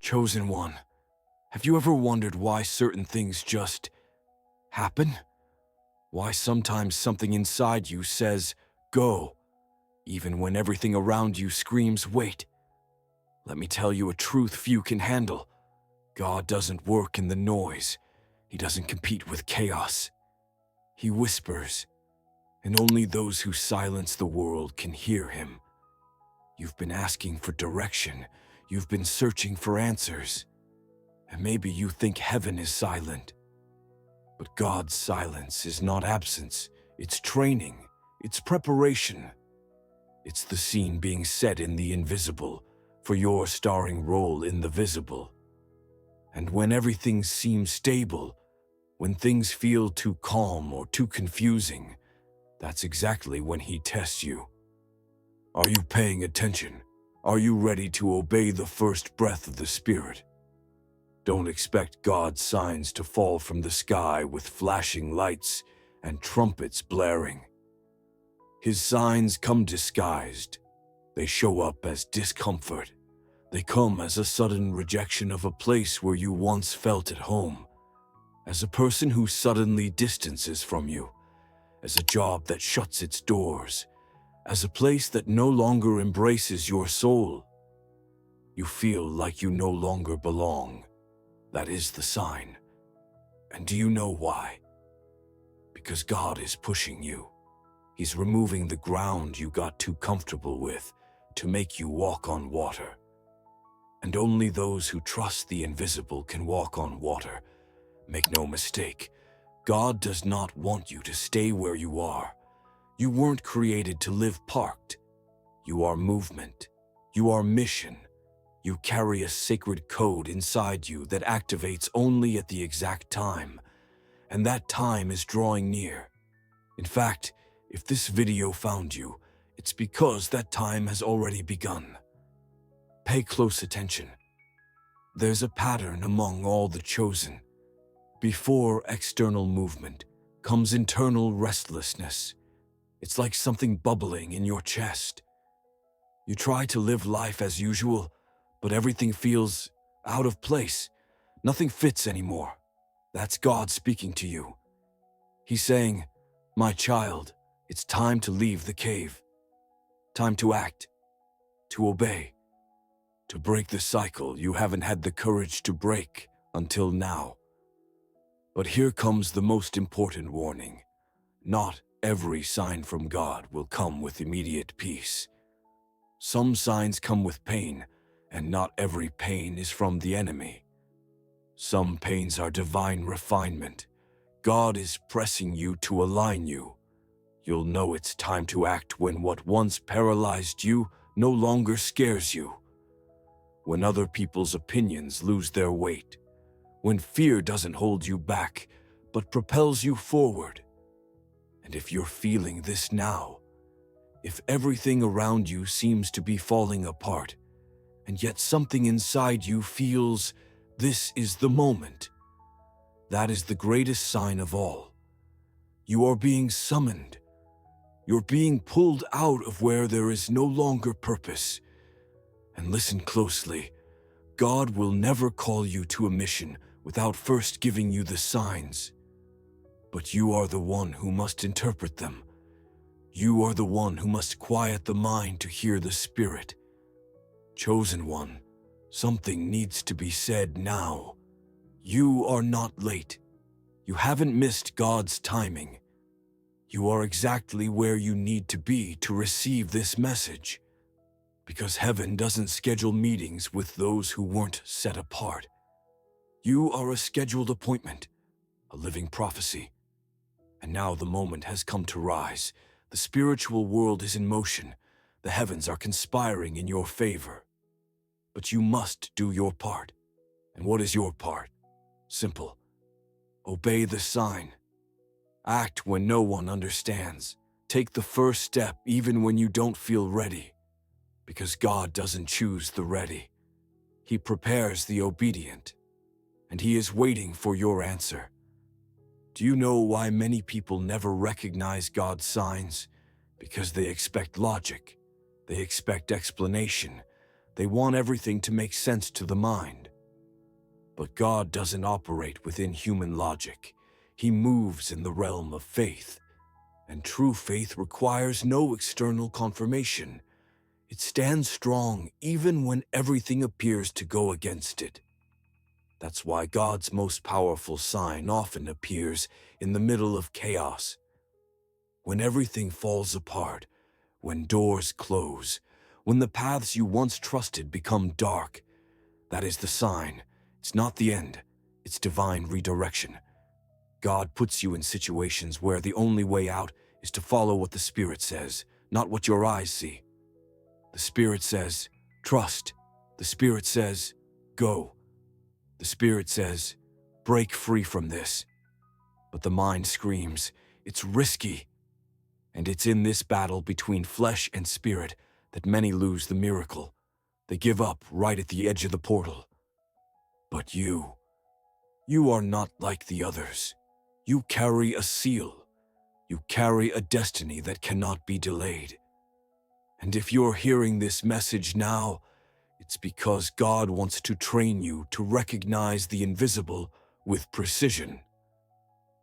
Chosen One, have you ever wondered why certain things just happen? Why sometimes something inside you says, go, even when everything around you screams, wait? Let me tell you a truth few can handle. God doesn't work in the noise. He doesn't compete with chaos. He whispers, and only those who silence the world can hear him. You've been asking for direction. You've been searching for answers. And maybe you think heaven is silent. But God's silence is not absence. It's training. It's preparation. It's the scene being set in the invisible for your starring role in the visible. And when everything seems stable, when things feel too calm or too confusing, that's exactly when he tests you. Are you paying attention? Are you ready to obey the first breath of the Spirit? Don't expect God's signs to fall from the sky with flashing lights and trumpets blaring. His signs come disguised. They show up as discomfort. They come as a sudden rejection of a place where you once felt at home, as a person who suddenly distances from you, as a job that shuts its doors, as a place that no longer embraces your soul. You feel like you no longer belong. That is the sign. And do you know why? Because God is pushing you. He's removing the ground you got too comfortable with to make you walk on water. And only those who trust the invisible can walk on water. Make no mistake, God does not want you to stay where you are. You weren't created to live parked. You are movement. You are mission. You carry a sacred code inside you that activates only at the exact time. And that time is drawing near. In fact, if this video found you, it's because that time has already begun. Pay close attention. There's a pattern among all the chosen. Before external movement comes internal restlessness. It's like something bubbling in your chest. You try to live life as usual, but everything feels out of place. Nothing fits anymore. That's God speaking to you. He's saying, my child, it's time to leave the cave. Time to act, to obey, to break the cycle you haven't had the courage to break until now. But here comes the most important warning. Not every sign from God will come with immediate peace. Some signs come with pain, and not every pain is from the enemy. Some pains are divine refinement. God is pressing you to align you. You'll know it's time to act when what once paralyzed you no longer scares you. When other people's opinions lose their weight. When fear doesn't hold you back, but propels you forward. And if you're feeling this now, if everything around you seems to be falling apart, and yet something inside you feels this is the moment, that is the greatest sign of all. You are being summoned. You're being pulled out of where there is no longer purpose. And listen closely. God will never call you to a mission without first giving you the signs. But you are the one who must interpret them. You are the one who must quiet the mind to hear the Spirit. Chosen One, something needs to be said now. You are not late. You haven't missed God's timing. You are exactly where you need to be to receive this message. Because heaven doesn't schedule meetings with those who weren't set apart. You are a scheduled appointment, a living prophecy. And now the moment has come to rise. The spiritual world is in motion. The heavens are conspiring in your favor. But you must do your part. And what is your part? Simple. Obey the sign. Act when no one understands. Take the first step even when you don't feel ready. Because God doesn't choose the ready. He prepares the obedient. And He is waiting for your answer. Do you know why many people never recognize God's signs? Because they expect logic. They expect explanation. They want everything to make sense to the mind. But God doesn't operate within human logic. He moves in the realm of faith. And true faith requires no external confirmation. It stands strong even when everything appears to go against it. That's why God's most powerful sign often appears in the middle of chaos. When everything falls apart, when doors close, when the paths you once trusted become dark, that is the sign. It's not the end. It's divine redirection. God puts you in situations where the only way out is to follow what the Spirit says, not what your eyes see. The Spirit says, trust. The Spirit says, go. The Spirit says, break free from this. But the mind screams, it's risky. And it's in this battle between flesh and spirit that many lose the miracle. They give up right at the edge of the portal. But you are not like the others. You carry a seal. You carry a destiny that cannot be delayed. And if you're hearing this message now, it's because God wants to train you to recognize the invisible with precision.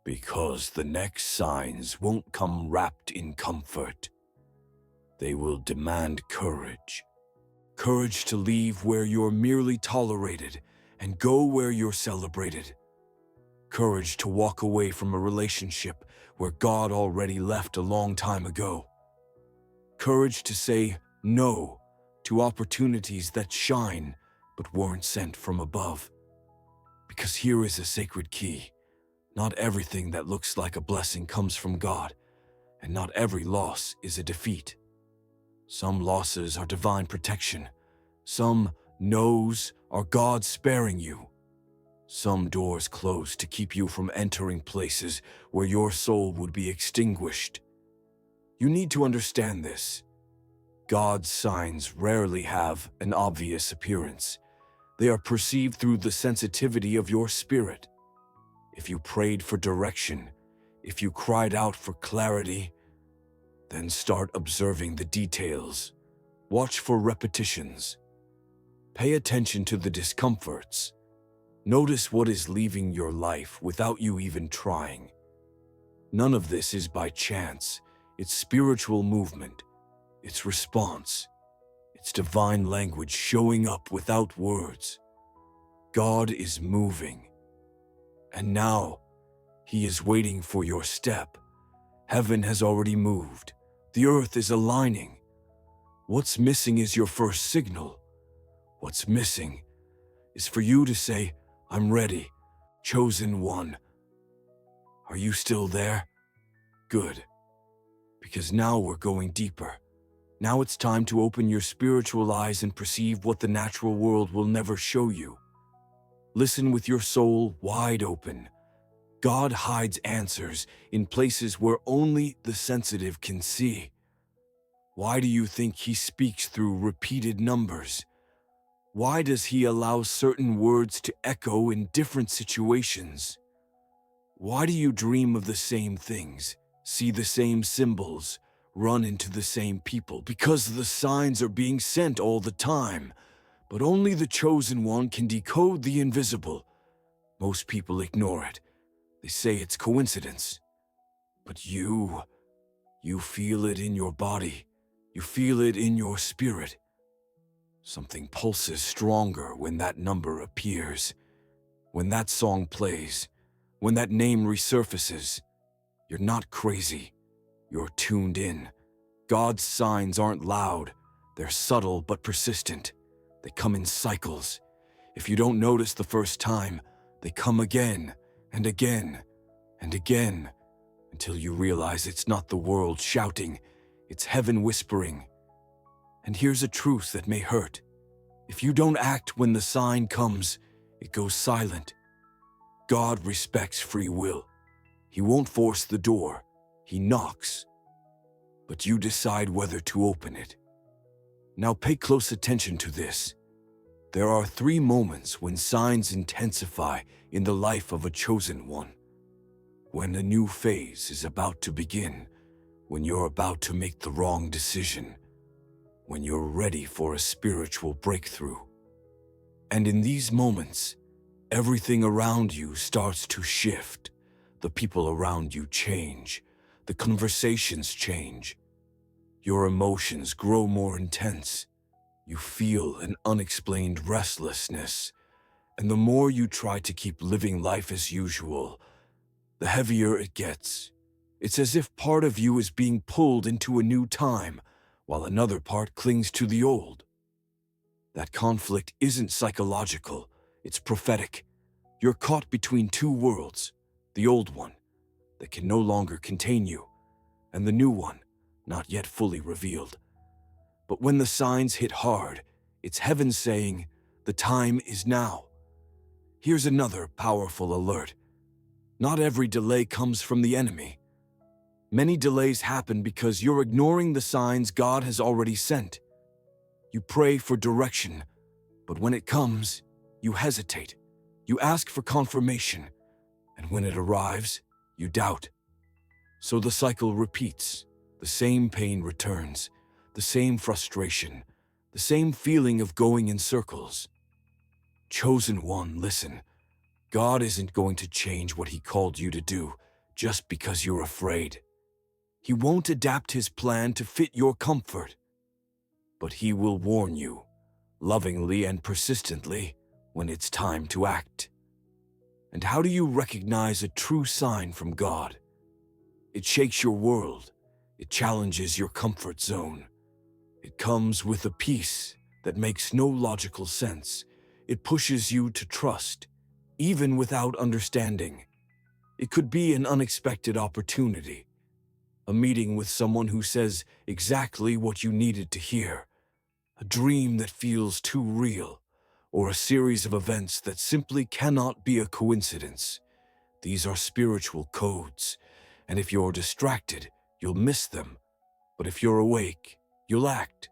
Because the next signs won't come wrapped in comfort. They will demand courage. Courage to leave where you're merely tolerated and go where you're celebrated. Courage to walk away from a relationship where God already left a long time ago. Courage to say no to opportunities that shine but weren't sent from above. Because here is a sacred key. Not everything that looks like a blessing comes from God, and not every loss is a defeat. Some losses are divine protection. Some no's are God sparing you. Some doors close to keep you from entering places where your soul would be extinguished. You need to understand this. God's signs rarely have an obvious appearance. They are perceived through the sensitivity of your spirit. If you prayed for direction, if you cried out for clarity, then start observing the details. Watch for repetitions. Pay attention to the discomforts. Notice what is leaving your life without you even trying. None of this is by chance. It's spiritual movement. It's response. It's divine language showing up without words. God is moving. And now, He is waiting for your step. Heaven has already moved. The earth is aligning. What's missing is your first signal. What's missing is for you to say, I'm ready, chosen one. Are you still there? Good. Because now we're going deeper. Now it's time to open your spiritual eyes and perceive what the natural world will never show you. Listen with your soul wide open. God hides answers in places where only the sensitive can see. Why do you think He speaks through repeated numbers? Why does He allow certain words to echo in different situations? Why do you dream of the same things, see the same symbols, run into the same people? Because the signs are being sent all the time. But only the chosen one can decode the invisible. Most people ignore it. They say it's coincidence. But you feel it in your body. You feel it in your spirit. Something pulses stronger when that number appears. When that song plays. When that name resurfaces. You're not crazy. You're tuned in. God's signs aren't loud. They're subtle but persistent. They come in cycles. If you don't notice the first time, they come again and again and again until you realize it's not the world shouting, it's heaven whispering. And here's a truth that may hurt. If you don't act when the sign comes, it goes silent. God respects free will. He won't force the door. He knocks. But you decide whether to open it. Now pay close attention to this. There are 3 moments when signs intensify in the life of a chosen one. When a new phase is about to begin, when you're about to make the wrong decision, when you're ready for a spiritual breakthrough. And in these moments, Everything around you starts to shift. The people around you change. The conversations change. Your emotions grow more intense. You feel an unexplained restlessness. And the more you try to keep living life as usual, the heavier it gets. It's as if part of you is being pulled into a new time, while another part clings to the old. That conflict isn't psychological, it's prophetic. You're caught between two worlds, the old one, that can no longer contain you, and the new one, not yet fully revealed. But when the signs hit hard, it's heaven saying, the time is now. Here's another powerful alert. Not every delay comes from the enemy. Many delays happen because you're ignoring the signs God has already sent. You pray for direction, but when it comes, you hesitate. You ask for confirmation, and when it arrives, you doubt. So the cycle repeats. The same pain returns, the same frustration, the same feeling of going in circles. Chosen one, listen. God isn't going to change what He called you to do just because you're afraid. He won't adapt His plan to fit your comfort. But He will warn you, lovingly and persistently, when it's time to act. And how do you recognize a true sign from God? It shakes your world. It challenges your comfort zone. It comes with a peace that makes no logical sense. It pushes you to trust, even without understanding. It could be an unexpected opportunity, a meeting with someone who says exactly what you needed to hear, a dream that feels too real, or a series of events that simply cannot be a coincidence. These are spiritual codes, and if you're distracted, you'll miss them. But if you're awake, you'll act.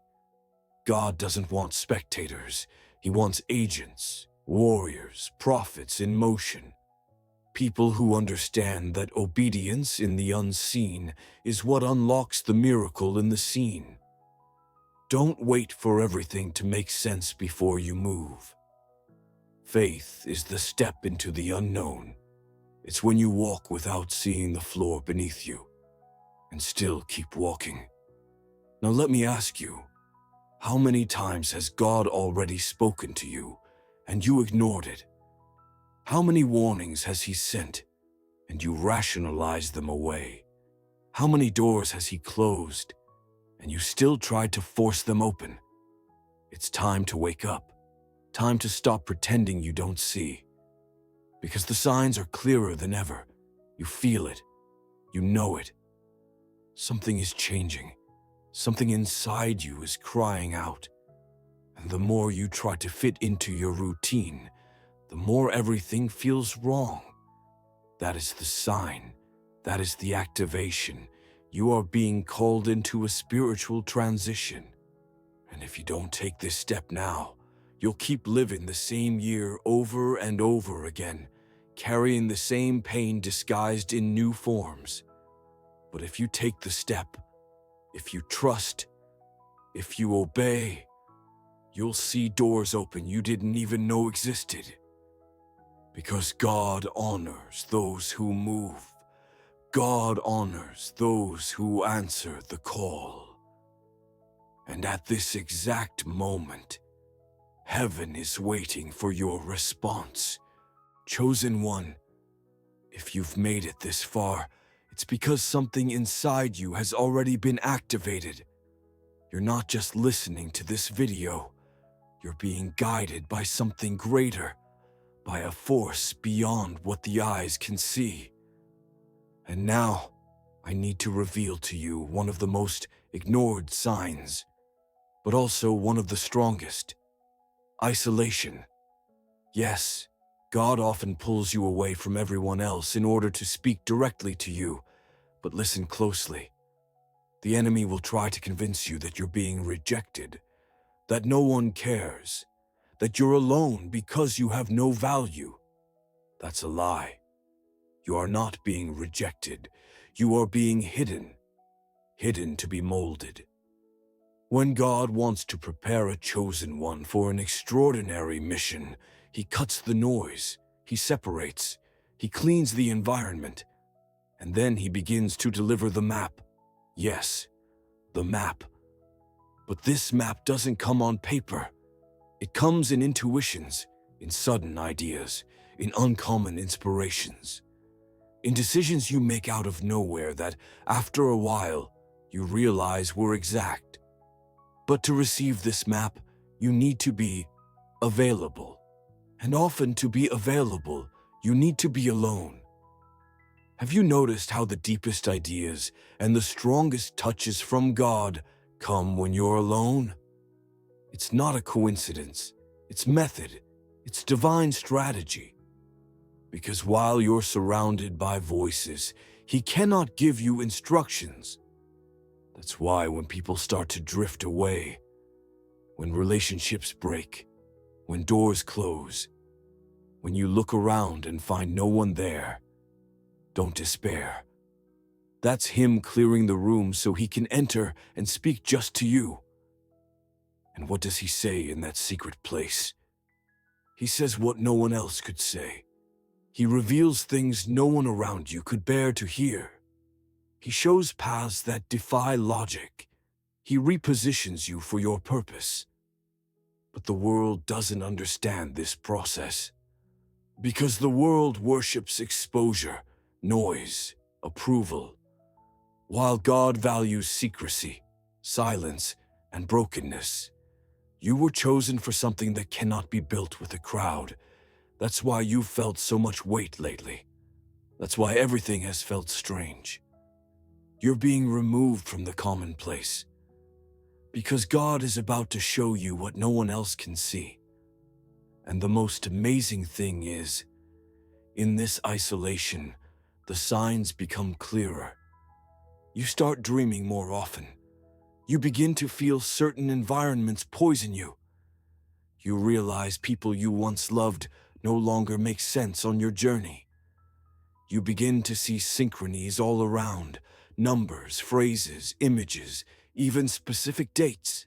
God doesn't want spectators. He wants agents, warriors, prophets in motion. People who understand that obedience in the unseen is what unlocks the miracle in the seen. Don't wait for everything to make sense before you move. Faith is the step into the unknown. It's when you walk without seeing the floor beneath you, and still keep walking. Now let me ask you, how many times has God already spoken to you, and you ignored it? How many warnings has He sent, and you rationalized them away? How many doors has He closed, and you still tried to force them open? It's time to wake up. Time to stop pretending you don't see. Because the signs are clearer than ever. You feel it. You know it. Something is changing. Something inside you is crying out. And the more you try to fit into your routine, the more everything feels wrong. That is the sign. That is the activation. You are being called into a spiritual transition. And if you don't take this step now, you'll keep living the same year over and over again, carrying the same pain disguised in new forms. But if you take the step, if you trust, if you obey, you'll see doors open you didn't even know existed. Because God honors those who move. God honors those who answer the call. And at this exact moment, heaven is waiting for your response. Chosen one, if you've made it this far, it's because something inside you has already been activated. You're not just listening to this video. You're being guided by something greater, by a force beyond what the eyes can see. And now, I need to reveal to you one of the most ignored signs, but also one of the strongest. Isolation. Yes, God often pulls you away from everyone else in order to speak directly to you, but listen closely. The enemy will try to convince you that you're being rejected, that no one cares, that you're alone because you have no value. That's a lie. You are not being rejected. You are being hidden to be molded. When God wants to prepare a chosen one for an extraordinary mission, He cuts the noise. He separates, he cleans the environment, and then he begins to deliver the map. Yes, the map. But this map doesn't come on paper. It comes in intuitions, in sudden ideas, in uncommon inspirations, in decisions you make out of nowhere that, after a while, you realize were exact. But to receive this map, you need to be available. And often to be available, you need to be alone. Have you noticed how the deepest ideas and the strongest touches from God come when you're alone? It's not a coincidence. It's method. It's divine strategy. Because while you're surrounded by voices, He cannot give you instructions. That's why when people start to drift away, when relationships break, when doors close, when you look around and find no one there, don't despair. That's Him clearing the room so He can enter and speak just to you. And what does He say in that secret place? He says what no one else could say. He reveals things no one around you could bear to hear. He shows paths that defy logic. He repositions you for your purpose. But the world doesn't understand this process. Because the world worships exposure, noise, approval, while God values secrecy, silence, and brokenness. You were chosen for something that cannot be built with a crowd. That's why you've felt so much weight lately. That's why everything has felt strange. You're being removed from the commonplace. Because God is about to show you what no one else can see. And the most amazing thing is, in this isolation, the signs become clearer. You start dreaming more often. You begin to feel certain environments poison you. You realize people you once loved no longer make sense on your journey. You begin to see synchronies all around, numbers, phrases, images, even specific dates.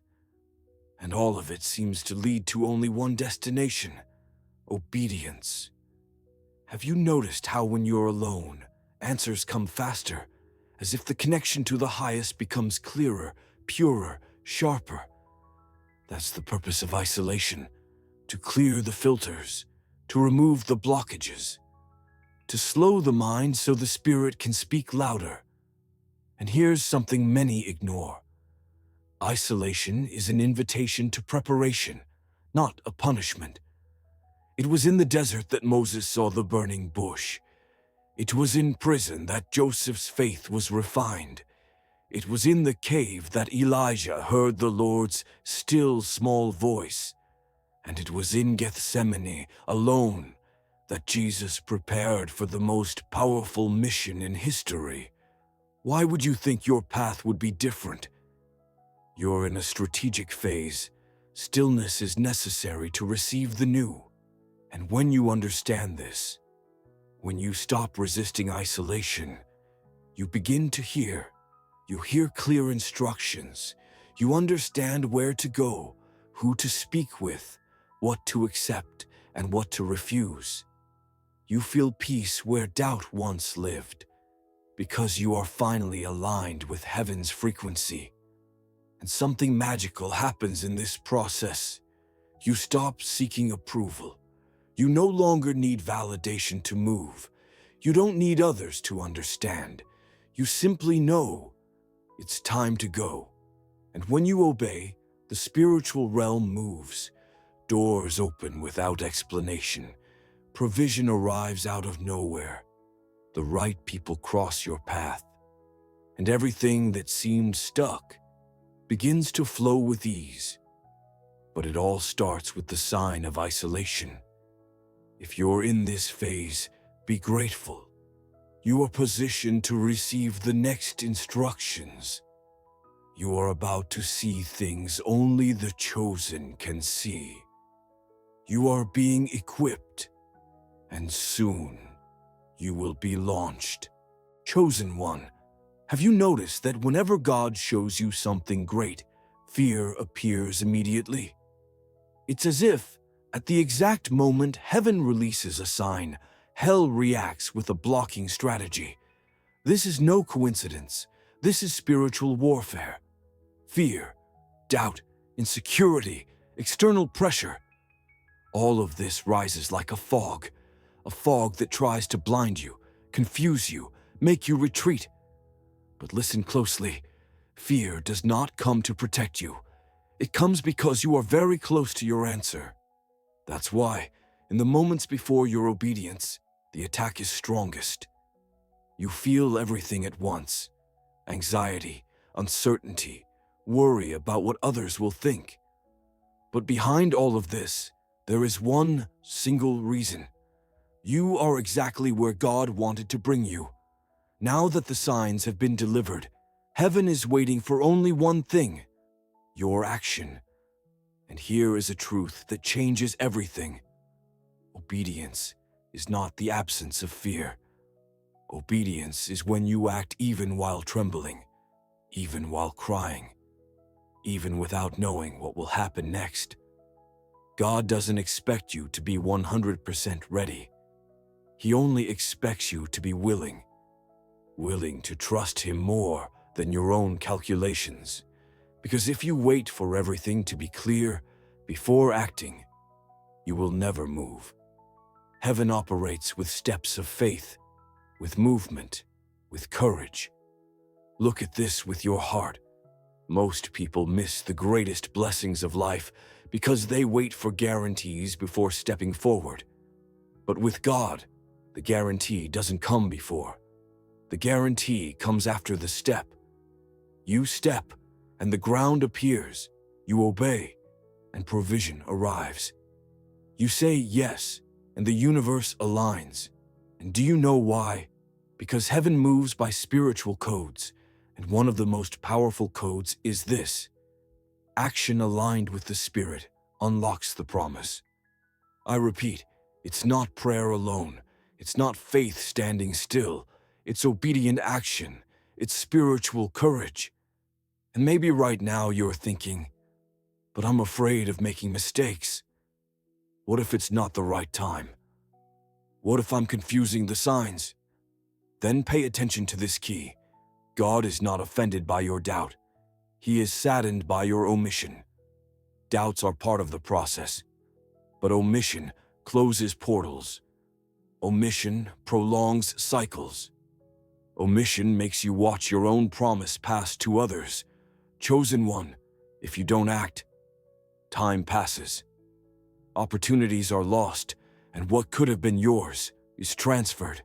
And all of it seems to lead to only one destination: obedience. Have you noticed how when you're alone, answers come faster, as if the connection to the highest becomes clearer, purer, sharper? That's the purpose of isolation: to clear the filters, to remove the blockages, to slow the mind so the spirit can speak louder. And here's something many ignore. Isolation is an invitation to preparation, not a punishment. It was in the desert that Moses saw the burning bush. It was in prison that Joseph's faith was refined. It was in the cave that Elijah heard the Lord's still small voice. And it was in Gethsemane, alone, that Jesus prepared for the most powerful mission in history. Why would you think your path would be different? You're in a strategic phase. Stillness is necessary to receive the new. And when you understand this, when you stop resisting isolation, you begin to hear. You hear clear instructions. You understand where to go, who to speak with, what to accept, and what to refuse. You feel peace where doubt once lived, because you are finally aligned with heaven's frequency. And something magical happens in this process. You stop seeking approval. You no longer need validation to move. You don't need others to understand. You simply know it's time to go. And when you obey, the spiritual realm moves. Doors open without explanation. Provision arrives out of nowhere. The right people cross your path. And everything that seemed stuck begins to flow with ease. But it all starts with the sign of isolation. If you're in this phase, be grateful. You are positioned to receive the next instructions. You are about to see things only the chosen can see. You are being equipped, and soon you will be launched. Chosen one, have you noticed that whenever God shows you something great, fear appears immediately? It's as if At the exact moment heaven releases a sign, hell reacts with a blocking strategy. This is no coincidence. This is spiritual warfare. Fear, doubt, insecurity, external pressure. All of this rises like a fog that tries to blind you, confuse you, make you retreat. But listen closely. Fear does not come to protect you. It comes because you are very close to your answer. That's why, in the moments before your obedience, the attack is strongest. You feel everything at once: anxiety, uncertainty, worry about what others will think. But behind all of this, there is one single reason. You are exactly where God wanted to bring you. Now that the signs have been delivered, heaven is waiting for only one thing: your action. And here is a truth that changes everything. Obedience is not the absence of fear. Obedience is when you act even while trembling, even while crying, even without knowing what will happen next. God doesn't expect you to be 100% ready. He only expects you to be willing to trust Him more than your own calculations. Because if you wait for everything to be clear before acting, you will never move. Heaven operates with steps of faith, with movement, with courage. Look at this with your heart. Most people miss the greatest blessings of life because they wait for guarantees before stepping forward. But with God, the guarantee doesn't come before. The guarantee comes after the step. You step, and the ground appears. You obey, and provision arrives. You say yes, and the universe aligns. And do you know why? Because heaven moves by spiritual codes, and one of the most powerful codes is this: action aligned with the Spirit unlocks the promise. I repeat, it's not prayer alone. It's not faith standing still. It's obedient action. It's spiritual courage. And maybe right now you're thinking, but I'm afraid of making mistakes. What if it's not the right time? What if I'm confusing the signs? Then pay attention to this key. God is not offended by your doubt. He is saddened by your omission. Doubts are part of the process, but omission closes portals. Omission prolongs cycles. Omission makes you watch your own promise pass to others. Chosen one, if you don't act, time passes. Opportunities are lost, and what could have been yours is transferred.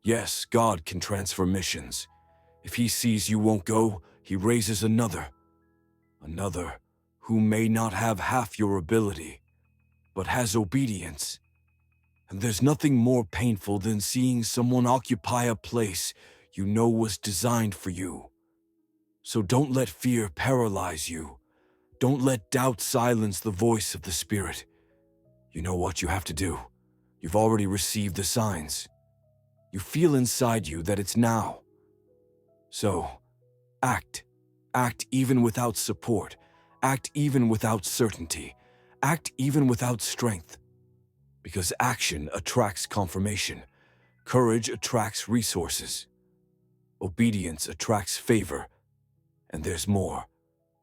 Yes, God can transfer missions. If He sees you won't go, He raises another who may not have half your ability, but has obedience. And there's nothing more painful than seeing someone occupy a place you know was designed for you. So don't let fear paralyze you. Don't let doubt silence the voice of the Spirit. You know what you have to do. You've already received the signs. You feel inside you that it's now. So, act. Act even without support. Act even without certainty. Act even without strength. Because action attracts confirmation. Courage attracts resources. Obedience attracts favor. And there's more.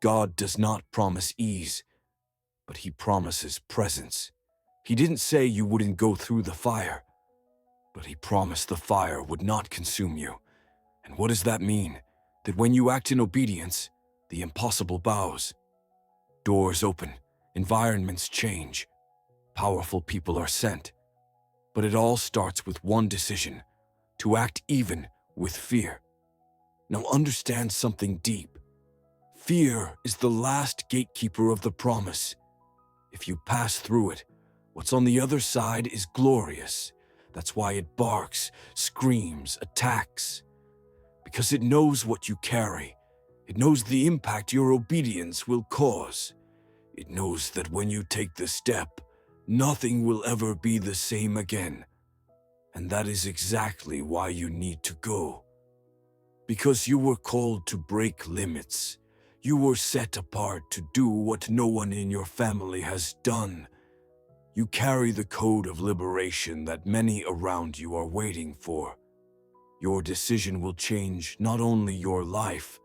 God does not promise ease, but He promises presence. He didn't say you wouldn't go through the fire, but He promised the fire would not consume you. And what does that mean? That when you act in obedience, the impossible bows. Doors open, environments change, powerful people are sent. But it all starts with one decision: to act even with fear. Now understand something deep. Fear is the last gatekeeper of the promise. If you pass through it, what's on the other side is glorious. That's why it barks, screams, attacks. Because it knows what you carry. It knows the impact your obedience will cause. It knows that when you take the step, nothing will ever be the same again. And that is exactly why you need to go. Because you were called to break limits. You were set apart to do what no one in your family has done. You carry the code of liberation that many around you are waiting for. Your decision will change not only your life,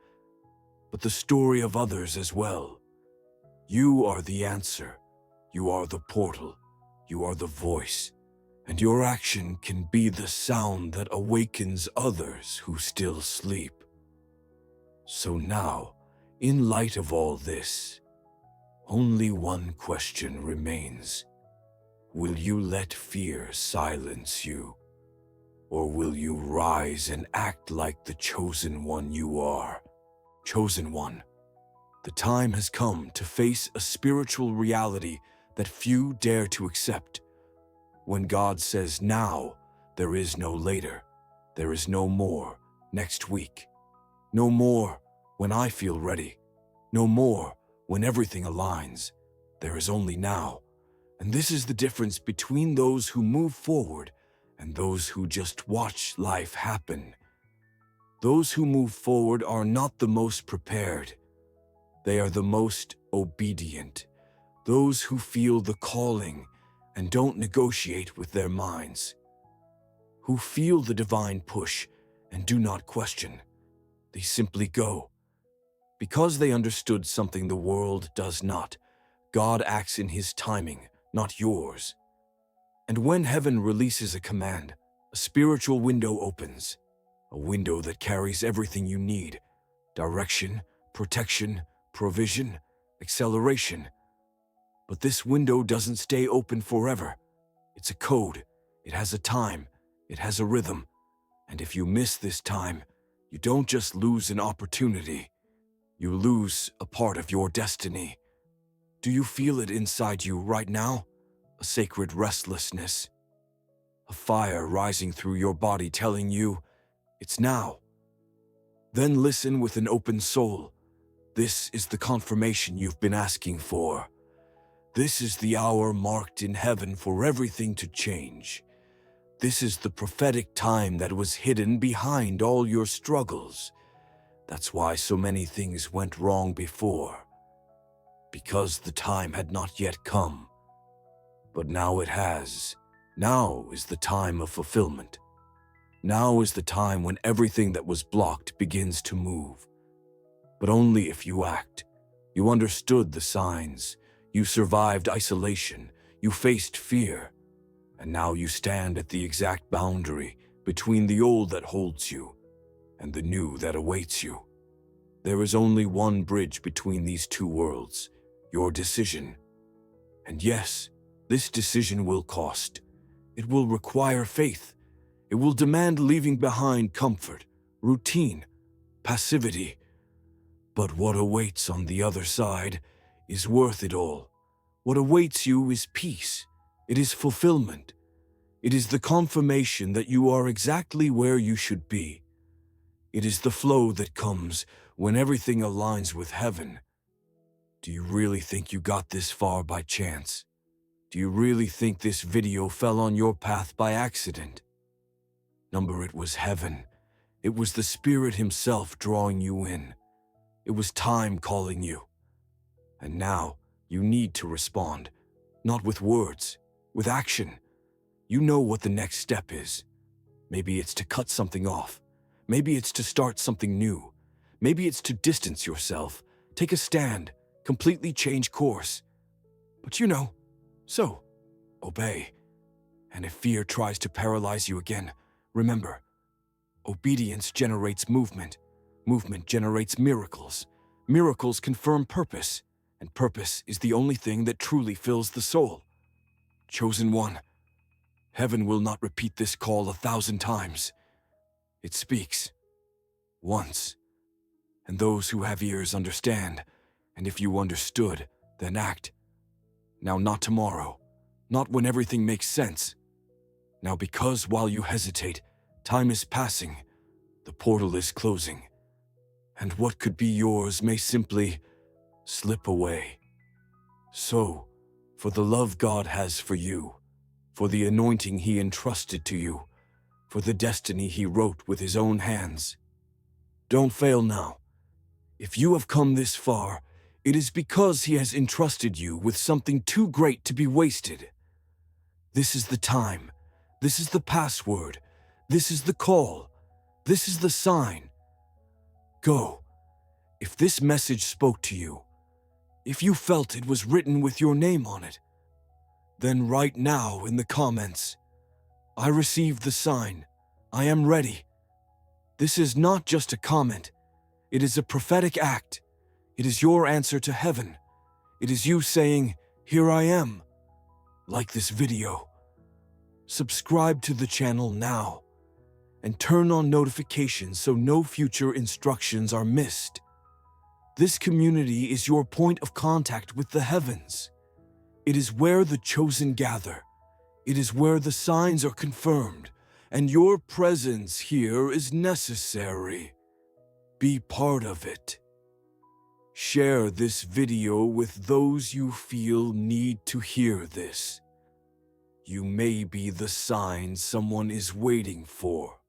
but the story of others as well. You are the answer. You are the portal. You are the voice. And your action can be the sound that awakens others who still sleep. So now, in light of all this, only one question remains. Will you let fear silence you? Or will you rise and act like the chosen one you are? Chosen one. The time has come to face a spiritual reality that few dare to accept. When God says now, there is no later. There is no more next week. No more when I feel ready. No more when everything aligns. There is only now. And this is the difference between those who move forward and those who just watch life happen. Those who move forward are not the most prepared. They are the most obedient. Those who feel the calling and don't negotiate with their minds. Who feel the divine push and do not question. They simply go. Because they understood something the world does not. God acts in His timing, not yours. And when heaven releases a command, a spiritual window opens. A window that carries everything you need. Direction, protection, provision, acceleration. But this window doesn't stay open forever. It's a code. It has a time. It has a rhythm. And if you miss this time, you don't just lose an opportunity. You lose a part of your destiny. Do you feel it inside you right now? A sacred restlessness. A fire rising through your body telling you, it's now. Then listen with an open soul. This is the confirmation you've been asking for. This is the hour marked in heaven for everything to change. This is the prophetic time that was hidden behind all your struggles. That's why so many things went wrong before. Because the time had not yet come. But now it has. Now is the time of fulfillment. Now is the time when everything that was blocked begins to move. But only if you act. You understood the signs. You survived isolation. You faced fear. And now you stand at the exact boundary between the old that holds you and the new that awaits you. There is only one bridge between these two worlds, your decision. And yes, this decision will cost. It will require faith. It will demand leaving behind comfort, routine, passivity. But what awaits on the other side is worth it all. What awaits you is peace. It is fulfillment. It is the confirmation that you are exactly where you should be. It is the flow that comes when everything aligns with heaven. Do you really think you got this far by chance? Do you really think this video fell on your path by accident? It was heaven. It was the Spirit Himself drawing you in. It was time calling you. And now you need to respond, not with words, with action. You know what the next step is. Maybe it's to cut something off. Maybe it's to start something new. Maybe it's to distance yourself, take a stand, completely change course. But so, obey. And if fear tries to paralyze you again, remember, obedience generates movement. Movement generates miracles. Miracles confirm purpose. And purpose is the only thing that truly fills the soul. Chosen one, heaven will not repeat this call 1,000 times. It speaks. Once. And those who have ears understand. And if you understood, then act. Now, not tomorrow. Not when everything makes sense. Now, because while you hesitate, time is passing. The portal is closing. And what could be yours may simply slip away. So, for the love God has for you, for the anointing He entrusted to you, for the destiny He wrote with His own hands, don't fail now. If you have come this far, it is because He has entrusted you with something too great to be wasted. This is the time. This is the password. This is the call. This is the sign. Go. If this message spoke to you, if you felt it was written with your name on it, then write now in the comments, I received the sign. I am ready. This is not just a comment. It is a prophetic act. It is your answer to heaven. It is you saying, here I am. Like this video. Subscribe to the channel now and turn on notifications so no future instructions are missed. This community is your point of contact with the heavens. It is where the chosen gather. It is where the signs are confirmed, and your presence here is necessary. Be part of it. Share this video with those you feel need to hear this. You may be the sign someone is waiting for.